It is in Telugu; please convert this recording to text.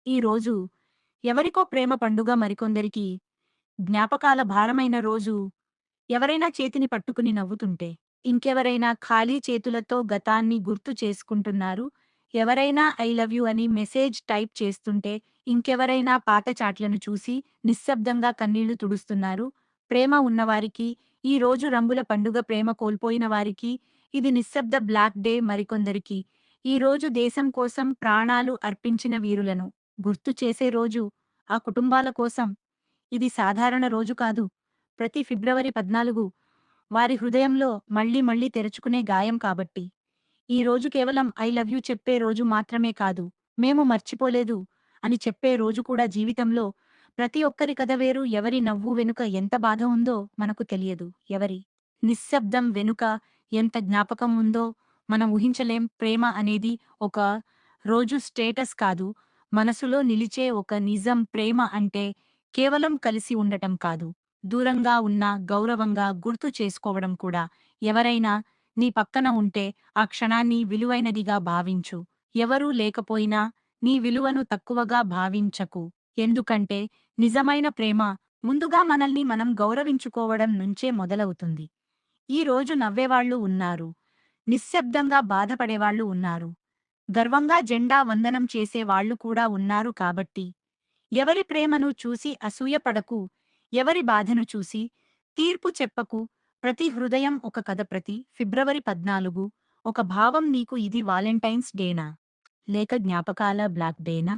ఈరోజు ఎవరికో ప్రేమ పండుగ మరికొందరికి జ్ఞాపకాల భారమైన రోజు. ఎవరైనా చేతిని పట్టుకుని నవ్వుతుంటే, ఇంకెవరైనా ఖాళీ చేతులతో గతాన్ని గుర్తు చేసుకుంటున్నారు. ఎవరైనా ఐ లవ్ యూ అని మెసేజ్ టైప్ చేస్తుంటే, ఇంకెవరైనా పాత చాట్లను చూసి నిశ్శబ్దంగా కన్నీళ్లు తుడుస్తున్నారు. ప్రేమ ఉన్నవారికి ఈ రోజు రంగుల పండుగ, ప్రేమ కోల్పోయిన వారికి ఇది నిశ్శబ్ద బ్లాక్ డే. మరికొందరికి ఈ రోజు దేశం కోసం ప్రాణాలు అర్పించిన వీరులను గుర్తు చేసే రోజు. ఆ కుటుంబాల కోసం ఇది సాధారణ రోజు కాదు. ప్రతి ఫిబ్రవరి 14 వారి హృదయంలో మళ్ళీ మళ్ళీ తెరుచుకునే గాయం కాబట్టి. ఈ రోజు కేవలం ఐ లవ్ యూ చెప్పే రోజు మాత్రమే కాదు, మేము మర్చిపోలేదు అని చెప్పే రోజు కూడా. జీవితంలో ప్రతి ఒక్కరి కథ వేరు. ఎవరి నవ్వు వెనుక ఎంత బాధ ఉందో మనకు తెలియదు. ఎవరి నిశ్శబ్దం వెనుక ఎంత జ్ఞాపకం ఉందో మనం ఊహించలేం. ప్రేమ అనేది ఒక రోజు స్టేటస్ కాదు, మనసులో నిలిచే ఒక నిజం. ప్రేమ అంటే కేవలం కలిసి ఉండటం కాదు, దూరంగా ఉన్నా గౌరవంగా గుర్తు చేసుకోవడం కూడా. ఎవరైనా నీ పక్కన ఉంటే ఆ క్షణాన్ని విలువైనదిగా భావించు. ఎవరూ లేకపోయినా నీ విలువను తక్కువగా భావించకు. ఎందుకంటే నిజమైన ప్రేమ ముందుగా మనల్ని మనం గౌరవించుకోవడం నుంచే మొదలవుతుంది. ఈ రోజు నవ్వేవాళ్ళు ఉన్నారు, నిశ్శబ్దంగా బాధపడేవాళ్ళు ఉన్నారు, గర్వంగా జెండా వందనం చేసే వాళ్ళు కూడా ఉన్నారు. కాబట్టి ఎవరి ప్రేమను చూసి అసూయపడకు, ఎవరి బాధను చూసి తీర్పు చెప్పకు. ప్రతి హృదయం ఒక కథ. ప్రతి ఫిబ్రవరి 14 ఒక భావం. నీకు ఇది వాలెంటైన్స్ డేనా, లేక జ్ఞాపకాల బ్లాక్ డేనా?